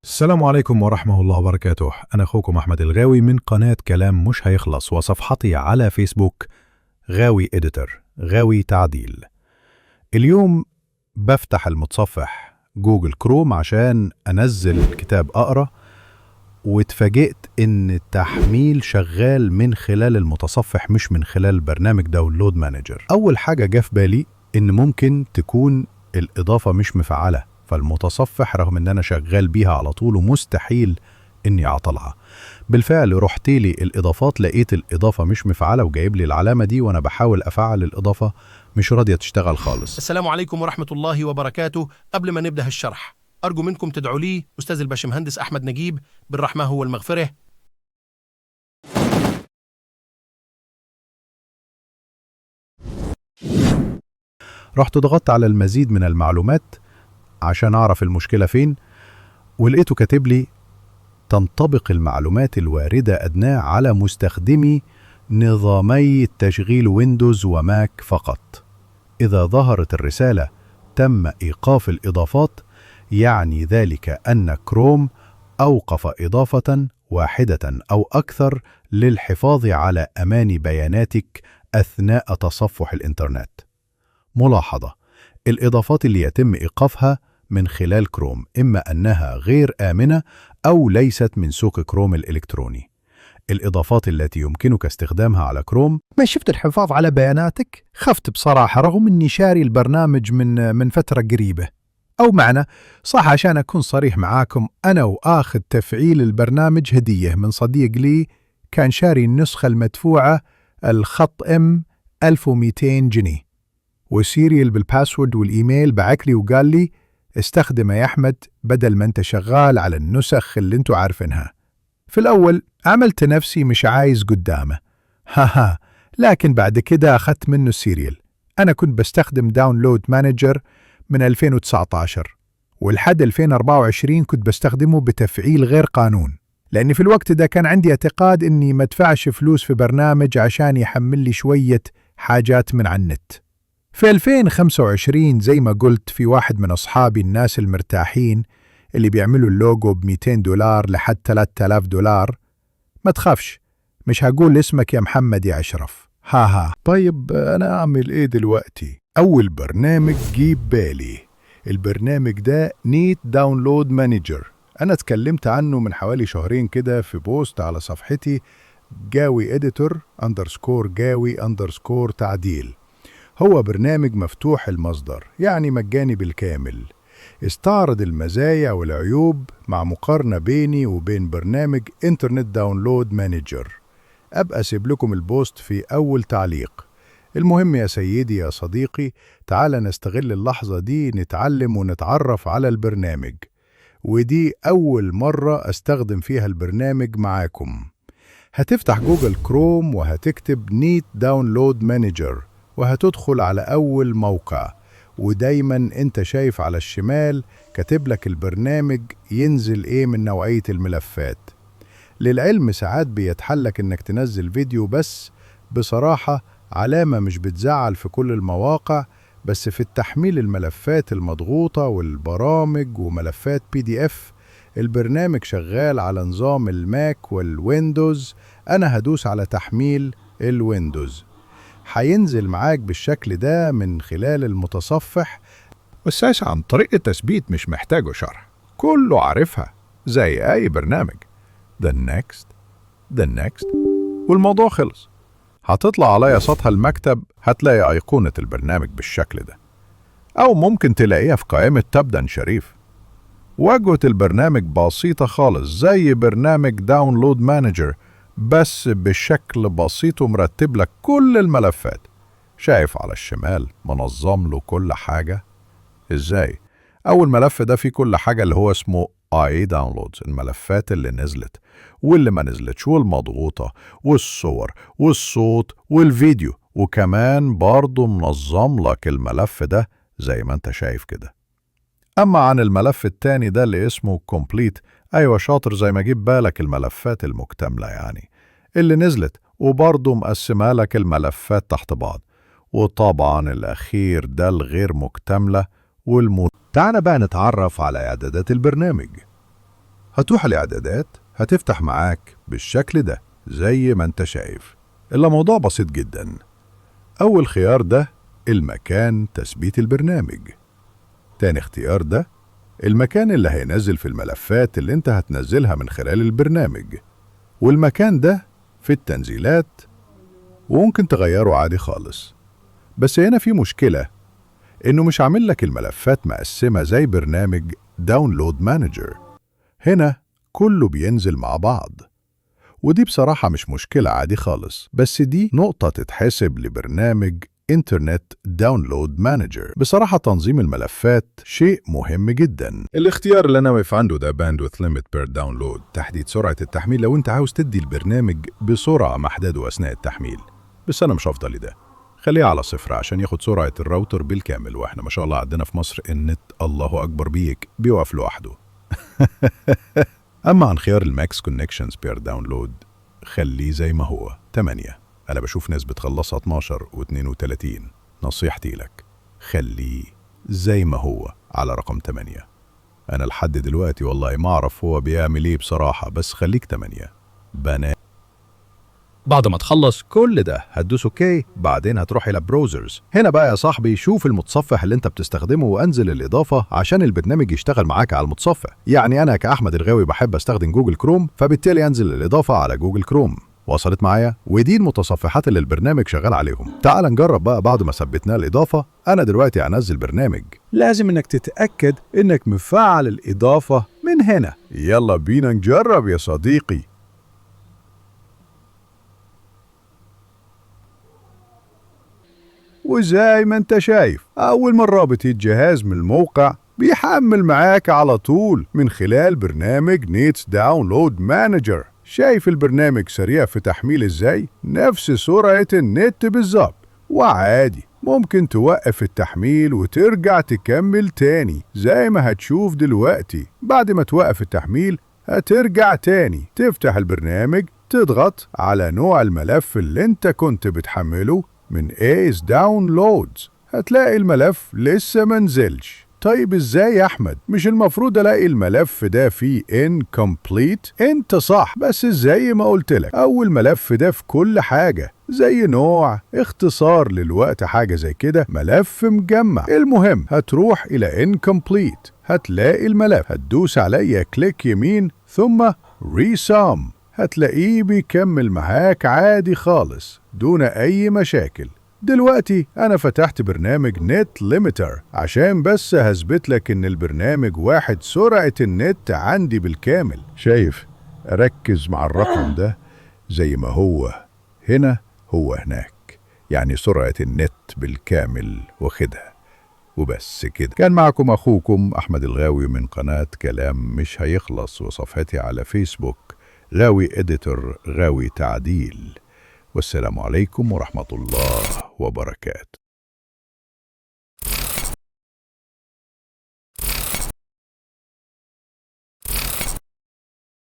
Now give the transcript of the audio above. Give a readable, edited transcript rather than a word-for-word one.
السلام عليكم ورحمة الله وبركاته. أنا أخوكم أحمد الغاوي من قناة كلام مش هيخلص، وصفحتي على فيسبوك غاوي إديتور، غاوي تعديل. اليوم بفتح المتصفح جوجل كروم عشان أنزل كتاب أقرأ، واتفاجئت إن التحميل شغال من خلال المتصفح مش من خلال برنامج داونلود مانجر. أول حاجة جه في بالي إن ممكن تكون الإضافة مش مفعلة، فالمتصفح رغم إن أنا شغال بيها على طول ومستحيل إني أعطلها. بالفعل رحت لي الإضافات، لقيت الإضافة مش مفعلة وجايب لي العلامة دي، وأنا بحاول أفعل الإضافة مش راضية تشتغل خالص. السلام عليكم ورحمة الله وبركاته. قبل ما نبدأ الشرح أرجو منكم تدعوا لي أستاذ الباشمهندس أحمد نجيب بالرحمة والمغفرة. رحت ضغطت على المزيد من المعلومات عشان أعرف المشكلة فين، ولقيته كاتب لي تنطبق المعلومات الواردة أدناه على مستخدمي نظامي تشغيل ويندوز وماك فقط. إذا ظهرت الرسالة تم إيقاف الإضافات، يعني ذلك أن كروم أوقف إضافة واحدة أو أكثر للحفاظ على أمان بياناتك أثناء تصفح الإنترنت. ملاحظة: الإضافات اللي يتم إيقافها من خلال كروم إما أنها غير آمنة أو ليست من سوق كروم الإلكتروني. الإضافات التي يمكنك استخدامها على كروم: ما شفت الحفاظ على بياناتك؟ خفت بصراحة رغم أني شاري البرنامج من فترة قريبة. أو معنى صح، عشان أكون صريح معاكم، أنا وآخذ تفعيل البرنامج هدية من صديق لي كان شاري النسخة المدفوعة الخط M 1200 جنيه، وسيريال بالباسورد والإيميل بعكلي وقال لي استخدمه يا أحمد بدل ما أنت شغال على النسخ اللي أنتوا عارفينها. في الأول عملت نفسي مش عايز قدامه، لكن بعد كده أخذت منه السيريال. أنا كنت بستخدم داونلود مانجر من 2019 ولحد 2024 كنت بستخدمه بتفعيل غير قانون، لأني في الوقت ده كان عندي اعتقاد إني ما ادفعش فلوس في برنامج عشان يحمل لي شوية حاجات من على النت. في 2025 زي ما قلت، في واحد من أصحابي الناس المرتاحين اللي بيعملوا اللوجو $200 لحد $3000. ما تخافش، مش هقول اسمك يا محمد يا أشرف. طيب أنا أعمل إيه دلوقتي؟ أول برنامج جيب بالي، البرنامج ده نيت داونلود مانجر. أنا اتكلمت عنه من حوالي شهرين كده في بوست على صفحتي جاوي إديتور _جاوي _تعديل. هو برنامج مفتوح المصدر، يعني مجاني بالكامل. استعرض المزايا والعيوب مع مقارنة بيني وبين برنامج انترنت داونلود مانجر. أبقى أسيب لكم البوست في أول تعليق. المهم يا سيدي يا صديقي، تعال نستغل اللحظة دي نتعلم ونتعرف على البرنامج، ودي أول مرة أستخدم فيها البرنامج معاكم. هتفتح جوجل كروم وهتكتب نيت داونلود مانجر وهتدخل على أول موقع، ودايما انت شايف على الشمال كاتب لك البرنامج ينزل ايه من نوعية الملفات. للعلم ساعات بيتحلك انك تنزل فيديو، بس بصراحة علامة مش بتزعل في كل المواقع، بس في التحميل الملفات المضغوطة والبرامج وملفات PDF البرنامج شغال على نظام الماك والويندوز. انا هدوس على تحميل الويندوز، هينزل معاك بالشكل ده من خلال المتصفح. والساسة طريقة التثبيت مش محتاجه شرح، كله عارفها زي أي برنامج. The next والموضوع خلص. هتطلع على سطح المكتب هتلاقي أيقونة البرنامج بالشكل ده، أو ممكن تلاقيها في قائمة تبدأ شريف. واجهة البرنامج بسيطة خالص زي برنامج داونلود مانجر، بس بشكل بسيط ومرتب لك كل الملفات. شايف على الشمال منظم له كل حاجة ازاي؟ أول ملف ده فيه كل حاجة اللي هو اسمه iDownloads، الملفات اللي نزلت واللي ما نزلتش والمضغوطة والصور والصوت والفيديو، وكمان برضو منظم لك الملف ده زي ما انت شايف كده. أما عن الملف التاني ده اللي اسمه Complete، أيوة شاطر، زي ما جيب بالك الملفات المكتملة يعني اللي نزلت، وبرضه مقسمة لك الملفات تحت بعض. وطبعا الأخير ده الغير مكتملة تعال بقى نتعرف على إعدادات البرنامج. هتروح الإعدادات، هتفتح معاك بالشكل ده زي ما انت شايف. الموضوع بسيط جدا. أول خيار ده المكان تثبيت البرنامج. تاني اختيار ده المكان اللي هينزل في الملفات اللي انت هتنزلها من خلال البرنامج، والمكان ده في التنزيلات، وممكن تغيره عادي خالص. بس هنا في مشكلة، إنه مش عامل لك الملفات مقسمة زي برنامج داونلود مانجر. هنا كله بينزل مع بعض، ودي بصراحة مش مشكلة، عادي خالص. بس دي نقطة تتحسب لبرنامج انترنت داونلود مانجر. بصراحة تنظيم الملفات شيء مهم جدا. الاختيار اللي انا واقف عنده ده bandwidth limit per download، تحديد سرعة التحميل لو انت عاوز تدي البرنامج بسرعة محدده اثناء التحميل. بس انا مش هفضل ده، خليه على 0 عشان ياخد سرعة الراوتر بالكامل. واحنا ما شاء الله عندنا في مصر النت الله اكبر بيك بيوقف لوحده. اما عن خيار الماكس كونكشنز بير داونلود، خليه زي ما هو 8. انا بشوف ناس بتخلصها 12 و32. نصيحتي لك خليه زي ما هو على رقم 8. انا لحد دلوقتي والله ما اعرف هو بيعمل ايه بصراحة، بس خليك 8 بنات. بعد ما تخلص كل ده هتدوس اوكي، بعدين هتروح الى براوزرز. هنا بقى يا صاحبي شوف المتصفح اللي انت بتستخدمه وانزل الاضافه عشان البرنامج يشتغل معاك على المتصفح. يعني انا كاحمد الغاوي بحب استخدم جوجل كروم، فبالتالي انزل الاضافه على جوجل كروم. وصلت معايا؟ ودي المتصفحات اللي البرنامج شغال عليهم. تعال نجرب بقى. بعد ما ثبتنا الاضافه، انا دلوقتي هنزل برنامج. لازم انك تتاكد انك مفعل الاضافه من هنا. يلا بينا نجرب يا صديقي. وزي ما انت شايف، اول ما الرابط الجهاز من الموقع بيحمل معاك على طول من خلال برنامج نيتس داونلود مانجر. شايف البرنامج سريع في تحميل ازاي؟ نفس سرعة النت بالظبط. وعادي ممكن توقف التحميل وترجع تكمل تاني زي ما هتشوف دلوقتي. بعد ما توقف التحميل هترجع تاني تفتح البرنامج، تضغط على نوع الملف اللي انت كنت بتحمله من ACE Downloads، هتلاقي الملف لسه منزلش. طيب ازاي يا احمد؟ مش المفروض الاقي الملف ده فيه incomplete؟ انت صح، بس زي ما قلت لك اول ملف ده في كل حاجة زي نوع اختصار للوقت، حاجة زي كده، ملف مجمع. المهم هتروح الى incomplete، هتلاقي الملف، هتدوس عليه كليك يمين ثم resum، هتلاقيه بيكمل معاك عادي خالص دون أي مشاكل. دلوقتي أنا فتحت برنامج نت ليميتر عشان بس هثبت لك إن البرنامج واحد سرعة النت عندي بالكامل. شايف؟ ركز مع الرقم ده زي ما هو هنا هو هناك، يعني سرعة النت بالكامل واخدها. وبس كده. كان معكم أخوكم أحمد الغاوي من قناة كلام مش هيخلص، وصفحتي على فيسبوك غاوي إديتور غاوي تعديل. والسلام عليكم ورحمة الله وبركاته.